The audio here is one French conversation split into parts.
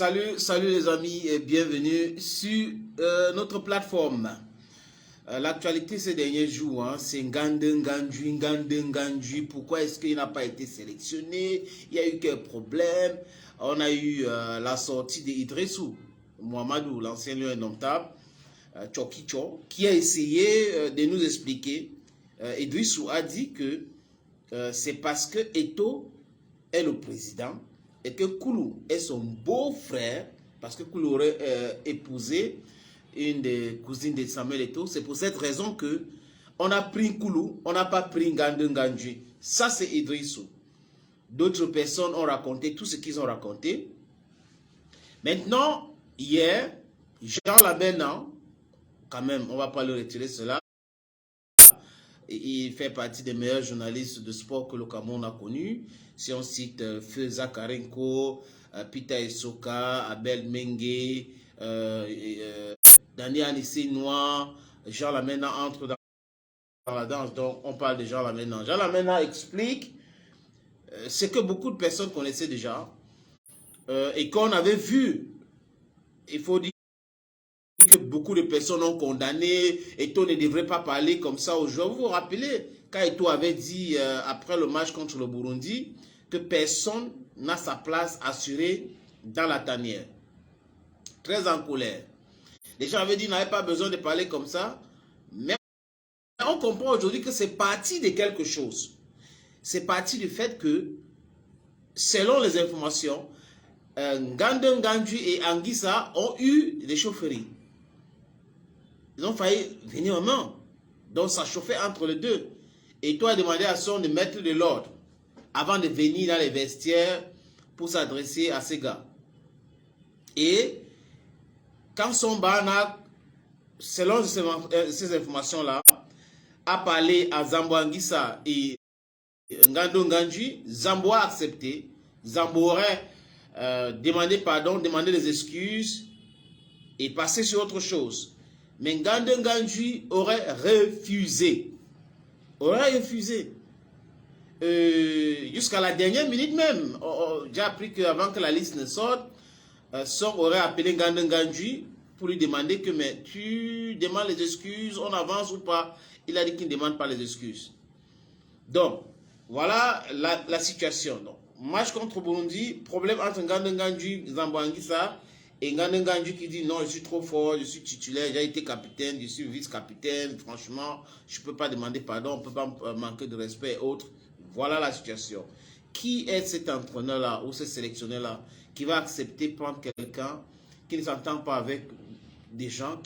Salut les amis et bienvenue sur notre plateforme. L'actualité ces derniers jours, c'est Ngandou. Pourquoi est-ce qu'il n'a pas été sélectionné? Il y a eu quel problème? On a eu la sortie d'Idrissou Mohamedou, l'ancien lion indomptable, Tchokicho, qui a essayé de nous expliquer. Idrissou a dit que c'est parce que Eto'o est le président et que Koulou est son beau-frère, parce que Koulou aurait épousé une des cousines de Samuel Eto'o. C'est pour cette raison que on a pris Koulou, on n'a pas pris Ngandou. Ça, c'est Idrissou. D'autres personnes ont raconté tout ce qu'ils ont raconté. Maintenant, hier, Jean Labennan, quand même, on ne va pas le retirer cela. Il fait partie des meilleurs journalistes de sport que le Cameroun a connu. Si on cite Feu Zakarenko, Peter Essoka, Abel Mengue, Daniel Anissé Noir, Jean Labennan entre dans la danse. Donc on parle de Jean Labennan. Jean Labennan explique ce que beaucoup de personnes connaissaient déjà et qu'on avait vu. Il faut dire que beaucoup de personnes ont condamné. Eto'o ne devrait pas parler comme ça aux joueurs. Vous vous rappelez quand Eto'o avait dit après le match contre le Burundi que personne n'a sa place assurée dans la tanière. Très en colère. Les gens avaient dit qu'il n'avait pas besoin de parler comme ça. Mais on comprend aujourd'hui que c'est parti de quelque chose. C'est parti du fait que, selon les informations, Ngandou et Anguissa ont eu des chaufferies. Ils ont failli venir en main. Donc ça chauffait entre les deux. Et toi, demandé à son de mettre de l'ordre avant de venir dans les vestiaires pour s'adresser à ces gars. Et quand son Bana, selon ces informations-là, a parlé à Zambo Anguissa et Ngandou, Zambo a accepté. Zambo aurait demandé pardon, demandé des excuses et passé sur autre chose. Mais Ngandou aurait refusé. Jusqu'à la dernière minute même. J'ai appris qu'avant que la liste ne sorte, Son aurait appelé Ngandou pour lui demander que mais tu demandes les excuses, on avance ou pas. Il a dit qu'il ne demande pas les excuses. Donc, voilà la situation. Donc, match contre Burundi, problème entre Ngandou, Zambo Anguissa, et Ngandou qui dit non, je suis trop fort, je suis titulaire, j'ai été capitaine, je suis vice-capitaine, franchement, je ne peux pas demander pardon, on ne peut pas manquer de respect et autres. Voilà la situation. Qui est cet entraîneur-là ou ce sélectionneur-là qui va accepter prendre quelqu'un qui ne s'entend pas avec des gens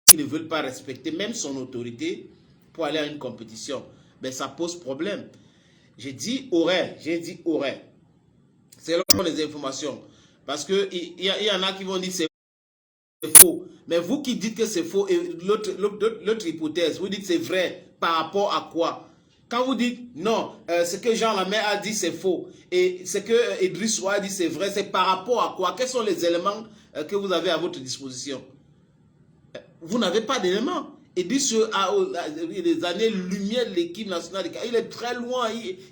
qui ne veulent pas respecter même son autorité pour aller à une compétition? Ben, ça pose problème. J'ai dit aurait. Selon les informations. Parce qu'il y en a qui vont dire que c'est faux. Mais vous qui dites que c'est faux, et l'autre hypothèse, vous dites c'est vrai, par rapport à quoi? Quand vous dites non, ce que Jean Lamer a dit c'est faux, et ce que Idrissou a dit c'est vrai, c'est par rapport à quoi? Quels sont les éléments que vous avez à votre disposition? Vous n'avez pas d'éléments. Idrissou a des années-lumière de l'équipe nationale. Il est très loin.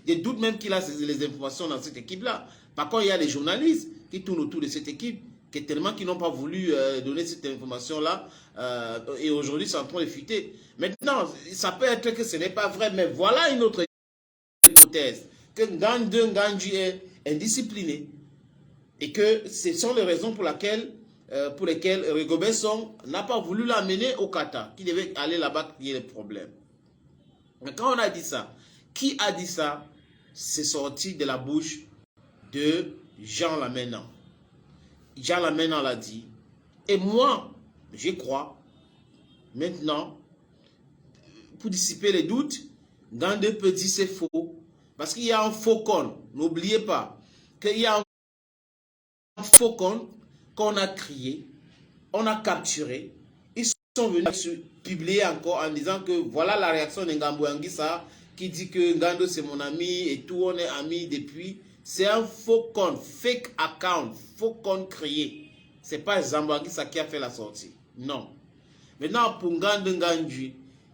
Je doute même qu'il a les informations dans cette équipe-là. Par contre, il y a des journalistes qui tournent autour de cette équipe, qui n'ont pas voulu donner cette information-là. Et aujourd'hui, c'est en train de fuiter. Maintenant, ça peut être que ce n'est pas vrai, mais voilà une autre hypothèse. Que Ngandou est indiscipliné. Et que ce sont les raisons pour lesquelles Rigobert Song n'a pas voulu l'amener au Qatar, qui devait aller là-bas qu'il y ait des problèmes. Mais quand on a dit ça, qui a dit ça? C'est sorti de la bouche de Jean Labennan. Jean Labennan l'a dit. Et moi, je crois, maintenant, pour dissiper les doutes, Ngandou peut dire c'est faux. Parce qu'il y a un faucon. N'oubliez pas qu'il y a un faucon qu'on a crié, on a capturé. Ils sont venus publier encore en disant que voilà la réaction de Ngandou Anguissa qui dit que Ngandou c'est mon ami et tout, on est amis depuis. C'est un faux compte, fake account, faux compte créé. C'est pas Zambo Anguissa qui a fait la sortie. Non. Maintenant, pour Ngandou,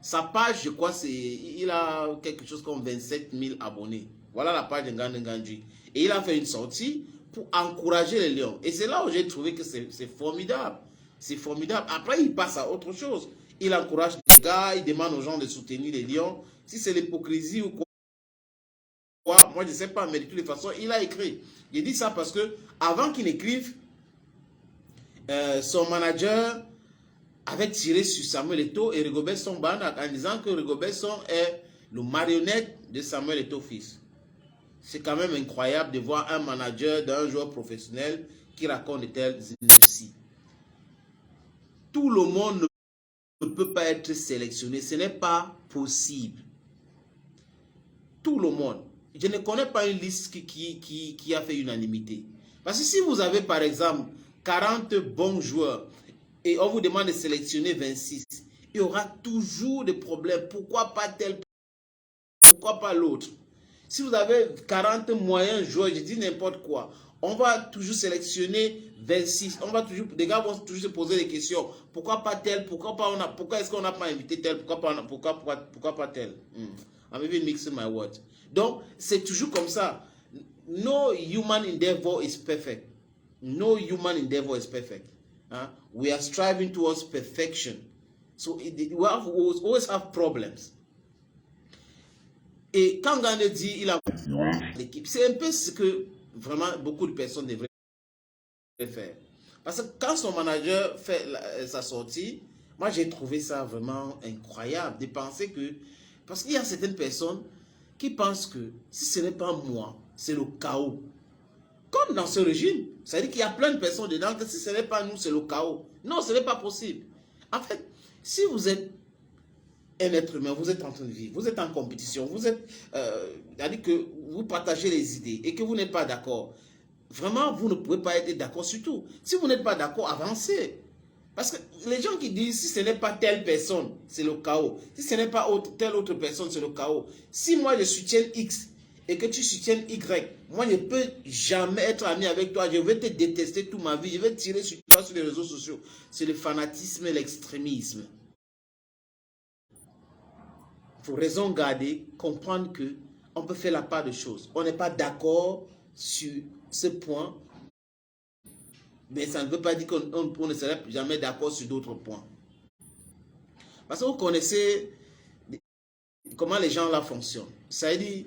sa page, je crois, il a quelque chose comme 27 000 abonnés. Voilà la page de Ngandou. Et il a fait une sortie pour encourager les Lions. Et c'est là où j'ai trouvé que c'est formidable. C'est formidable. Après, il passe à autre chose. Il encourage les gars, il demande aux gens de soutenir les Lions. Si c'est l'hypocrisie ou quoi, moi je ne sais pas, mais de toutes les façons, il a écrit. Il dit ça parce que avant qu'il écrive, son manager avait tiré sur Samuel Eto'o et Rigobert Song Bandak en disant que Rigobert Song est le marionnette de Samuel Eto'o fils. C'est quand même incroyable de voir un manager d'un joueur professionnel qui raconte de telles inepties. Tout le monde ne peut pas être sélectionné, ce n'est pas possible. Tout le monde. Je ne connais pas une liste qui a fait unanimité. Parce que si vous avez par exemple 40 bons joueurs et on vous demande de sélectionner 26, il y aura toujours des problèmes. Pourquoi pas tel, pourquoi pas l'autre? Si vous avez 40 moyens joueurs, je dis n'importe quoi, on va toujours sélectionner 26. On va toujours, les gars vont toujours se poser des questions. Pourquoi pas tel? Pourquoi est-ce qu'on n'a pas invité tel? Pourquoi pas tel? I'm even mixing my words. Donc, c'est toujours comme ça. No human endeavor is perfect. No human endeavor is perfect. We are striving towards perfection. So, we always have problems. Et quand Gandhi dit il a l'équipe, c'est un peu ce que vraiment beaucoup de personnes devraient faire. Parce que quand son manager fait sa sortie, moi j'ai trouvé ça vraiment incroyable de penser que, parce qu'il y a certaines personnes qui pensent que si ce n'est pas moi, c'est le chaos. Comme dans ce régime, ça veut dire qu'il y a plein de personnes dedans que si ce n'est pas nous, c'est le chaos. Non, ce n'est pas possible. En fait, si vous êtes un être humain, vous êtes en train de vivre, vous êtes en compétition, vous êtes, c'est-à-dire que vous partagez les idées et que vous n'êtes pas d'accord, vraiment, vous ne pouvez pas être d'accord sur tout. Si vous n'êtes pas d'accord, avancez. Parce que les gens qui disent, si ce n'est pas telle personne, c'est le chaos. Si ce n'est pas telle autre personne, c'est le chaos. Si moi, je soutiens X et que tu soutiens Y, moi, je ne peux jamais être ami avec toi. Je vais te détester toute ma vie. Je vais tirer sur toi sur les réseaux sociaux. C'est le fanatisme et l'extrémisme. Il faut raison garder, comprendre que on peut faire la part de choses. On n'est pas d'accord sur ce point, mais ça ne veut pas dire qu'on ne serait jamais d'accord sur d'autres points. Parce que vous connaissez comment les gens là fonctionnent. Ça veut dire,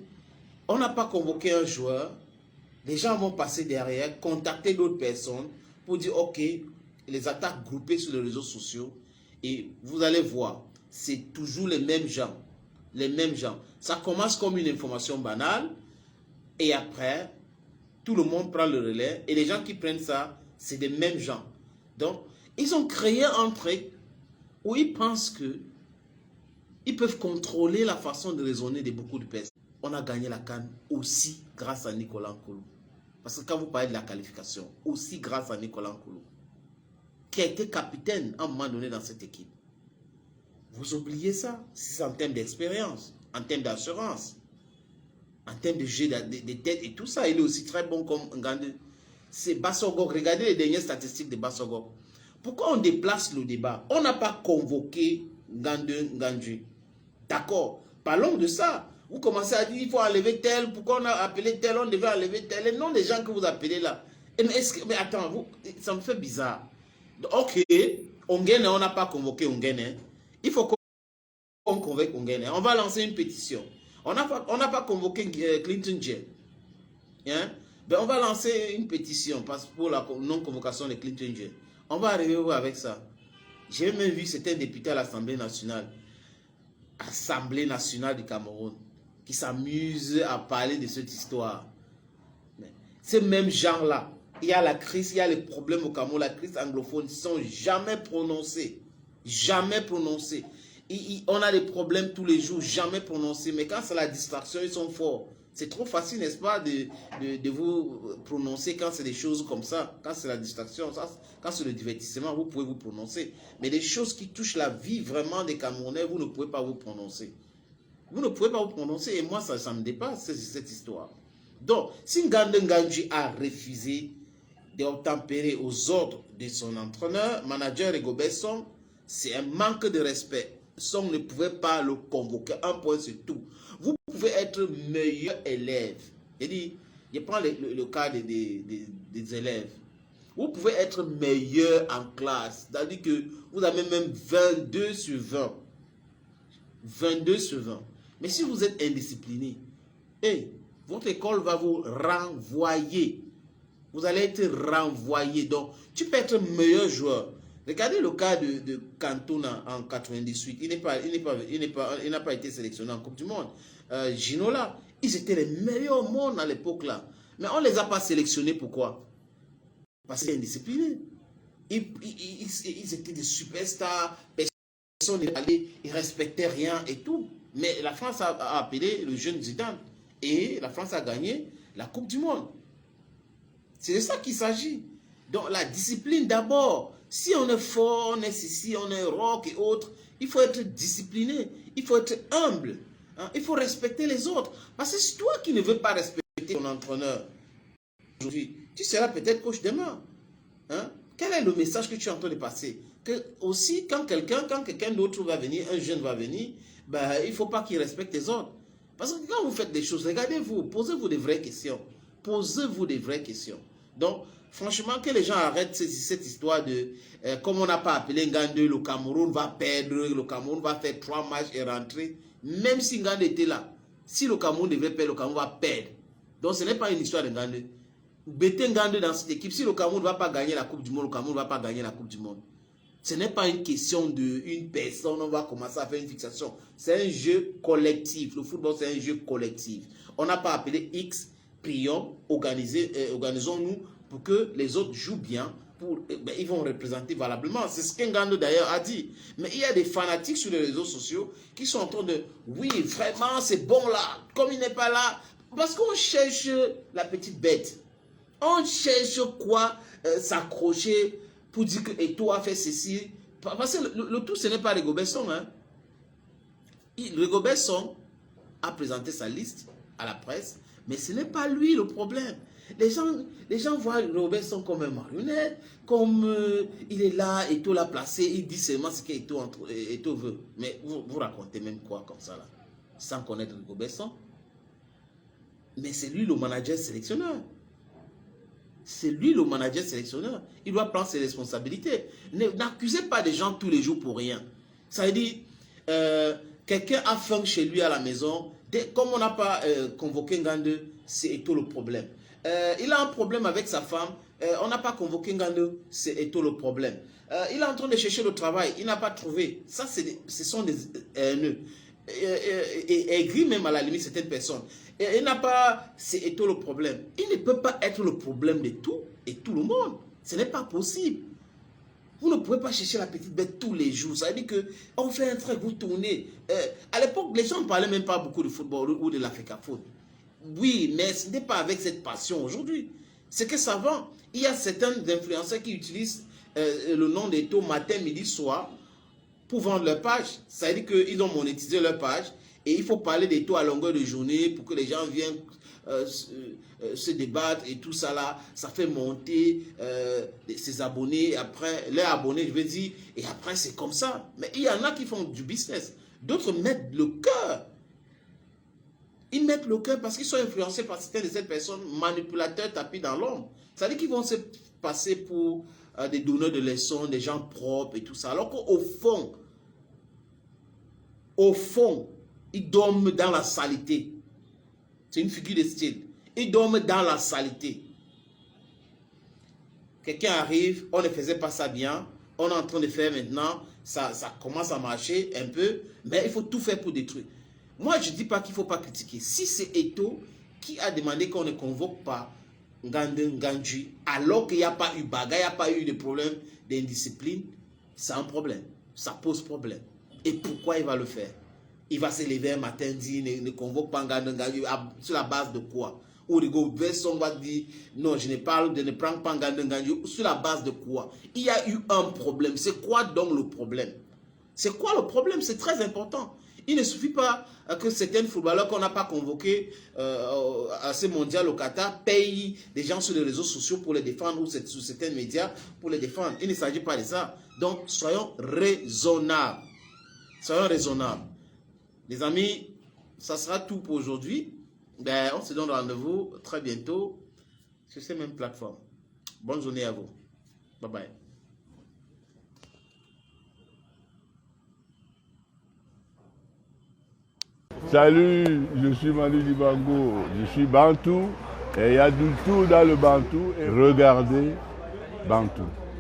on n'a pas convoqué un joueur, les gens vont passer derrière, contacter d'autres personnes pour dire ok, les attaques groupées sur les réseaux sociaux, et vous allez voir, c'est toujours les mêmes gens. Les mêmes gens. Ça commence comme une information banale et après, tout le monde prend le relais et les gens qui prennent ça, c'est des mêmes gens. Donc, ils ont créé un truc où ils pensent que ils peuvent contrôler la façon de raisonner de beaucoup de personnes. On a gagné la CAN aussi grâce à Nicolas Nkoulou. Parce que quand vous parlez de la qualification, aussi grâce à Nicolas Nkoulou, qui a été capitaine à un moment donné dans cette équipe. Vous oubliez ça, c'est en termes d'expérience, en termes d'assurance, en termes de jeu de tête et tout ça. Il est aussi très bon comme Ngandou. C'est Bassogog. Regardez les dernières statistiques de Bassogog. Pourquoi on déplace le débat? On n'a pas convoqué Ngandou. D'accord, parlons de ça. Vous commencez à dire il faut enlever tel, pourquoi on a appelé tel, on devait enlever tel. Et non, les gens que vous appelez là. Mais attends, ça me fait bizarre. Ok, Ongene, on n'a pas convoqué Ongene. Il faut qu'on convoque Ongene. On va lancer une pétition. On n'a pas convoqué Clinton J. Hein? Ben, on va lancer une pétition pour la non-convocation de Clinton J. On va arriver avec ça. J'ai même vu certains députés à l'Assemblée nationale. Assemblée nationale du Cameroun. Qui s'amusent à parler de cette histoire. Mais ces mêmes gens-là, il y a la crise, il y a les problèmes au Cameroun, la crise anglophone, ils ne sont jamais prononcés. Jamais prononcés. On a des problèmes tous les jours, jamais prononcés. Mais quand c'est la distraction, ils sont forts. C'est trop facile, n'est-ce pas, de vous prononcer quand c'est des choses comme ça. Quand c'est la distraction, quand c'est le divertissement, vous pouvez vous prononcer. Mais des choses qui touchent la vie vraiment des Camerounais, vous ne pouvez pas vous prononcer. Vous ne pouvez pas vous prononcer. Et moi, ça me dépasse, cette histoire. Donc, si Ngandou Nganji a refusé d'obtempérer aux ordres de son entraîneur, manager Rigobert Song, c'est un manque de respect. Song ne pouvait pas le convoquer. Un point, c'est tout. Vous pouvez être meilleur élève. Il dit, Je prends le cas des élèves. Vous pouvez être meilleur en classe. C'est-à-dire que vous avez même 22 sur 20. 22 sur 20. Mais si vous êtes indiscipliné, votre école va vous renvoyer. Vous allez être renvoyé. Donc, tu peux être meilleur joueur. Regardez le cas de Cantona en 98. Il n'a pas été sélectionné en Coupe du Monde. Ginola, ils étaient les meilleurs au monde à l'époque là. Mais on ne les a pas sélectionnés. Pourquoi? Parce qu'ils étaient indisciplinés. Ils étaient des superstars. Personne n'est allé. Ils ne respectaient rien et tout. Mais la France a appelé le jeune Zidane. Et la France a gagné la Coupe du Monde. C'est de ça qu'il s'agit. Donc la discipline d'abord. Si on est fort, on est ceci, on est rock et autres, il faut être discipliné, il faut être humble, hein? Il faut respecter les autres. Parce que c'est toi qui ne veux pas respecter ton entraîneur aujourd'hui, tu seras peut-être coach demain. Hein? Quel est le message que tu es en train de passer? Que aussi, quand quelqu'un d'autre va venir, un jeune va venir, ben, il ne faut pas qu'il respecte les autres. Parce que quand vous faites des choses, regardez-vous, posez-vous des vraies questions. Posez-vous des vraies questions. Donc, franchement, que les gens arrêtent cette histoire de comme on n'a pas appelé Ngande, le Cameroun va perdre, le Cameroun va faire 3 matchs et rentrer. Même si Ngande était là, si le Cameroun devait perdre, le Cameroun va perdre. Donc ce n'est pas une histoire de Ngande. Mettez Ngande dans cette équipe. Si le Cameroun ne va pas gagner la Coupe du Monde, le Cameroun ne va pas gagner la Coupe du Monde. Ce n'est pas une question d'une personne, on va commencer à faire une fixation. C'est un jeu collectif. Le football, c'est un jeu collectif. On n'a pas appelé X, prions, organisons-nous pour que les autres jouent bien, ils vont représenter valablement. C'est ce qu'Ngando d'ailleurs a dit. Mais il y a des fanatiques sur les réseaux sociaux qui sont en train de, oui, vraiment, c'est bon là, comme il n'est pas là, parce qu'on cherche la petite bête. On cherche quoi s'accrocher pour dire que Eto'o a fait ceci. Parce que le tout, ce n'est pas Rigobert Song. Hein. Rigobert Song a présenté sa liste à la presse, mais ce n'est pas lui le problème. Les gens voient Rigobert Song comme un marionnette, comme il est là, Eto'o l'a placé, il dit seulement ce qu'Eto'o veut. Mais vous racontez même quoi comme ça là, sans connaître Rigobert Song. Mais c'est lui le manager sélectionneur. C'est lui le manager sélectionneur. Il doit prendre ses responsabilités. N'accusez pas des gens tous les jours pour rien. Ça veut dire, quelqu'un a faim chez lui à la maison. Comme on n'a pas convoqué Ngande, c'est Eto'o le problème. Il a un problème avec sa femme. On n'a pas convoqué Ngande, c'est Eto'o le problème. Il est en train de chercher le travail. Il n'a pas trouvé. Ça, ce sont des haineux. Et aigris même à la limite certaines personnes. Et il n'a pas, c'est Eto'o le problème. Il ne peut pas être le problème de tout et tout le monde. Ce n'est pas possible. Vous ne pouvez pas chercher la petite bête tous les jours. Ça veut dire qu'on fait un truc, vous tournez. À l'époque, les gens ne parlaient même pas beaucoup de football ou de l'Africa Foot. Oui, mais ce n'est pas avec cette passion aujourd'hui. C'est que ça vend. Il y a certains influenceurs qui utilisent le nom d'Eto'o matin, midi, soir pour vendre leur page. Ça veut dire qu'ils ont monétisé leur page. Et il faut parler d'Eto'o à longueur de journée pour que les gens viennent se débattre et tout ça là. Ça fait monter ses abonnés. Et après, leurs abonnés, je veux dire, et après c'est comme ça. Mais il y en a qui font du business. D'autres mettent le cœur. Ils mettent le cœur parce qu'ils sont influencés par certaines de ces personnes, manipulateurs tapis dans l'ombre. Ça veut dire qu'ils vont se passer pour des donneurs de leçons, des gens propres et tout ça. Alors qu'au fond, ils dorment dans la saleté. C'est une figure de style. Ils dorment dans la saleté. Quelqu'un arrive, on ne faisait pas ça bien, on est en train de faire maintenant, ça commence à marcher un peu, mais il faut tout faire pour détruire. Moi, je ne dis pas qu'il ne faut pas critiquer. Si c'est Eto'o qui a demandé qu'on ne convoque pas Ngande Nganji, alors qu'il n'y a pas eu bagarre, il n'y a pas eu de problème d'indiscipline, c'est un problème. Ça pose problème. Et pourquoi il va le faire? Il va se lever un matin, dire ne convoque pas Ngande Nganji sur la base de quoi? Ou Rigobert Song va dire non, je ne prends pas Ngande Nganji sur la base de quoi? Il y a eu un problème. C'est quoi donc le problème? C'est quoi le problème? C'est très important. Il ne suffit pas que certains footballeurs qu'on n'a pas convoqués à ce mondial au Qatar payent des gens sur les réseaux sociaux pour les défendre ou sur certains médias pour les défendre. Il ne s'agit pas de ça. Donc, soyons raisonnables. Soyons raisonnables. Les amis, ça sera tout pour aujourd'hui. Ben, on se donne rendez-vous très bientôt sur ces mêmes plateformes. Bonne journée à vous. Bye bye. Salut, je suis Manu Dibango, je suis Bantou et il y a du tout dans le Bantou et regardez Bantou.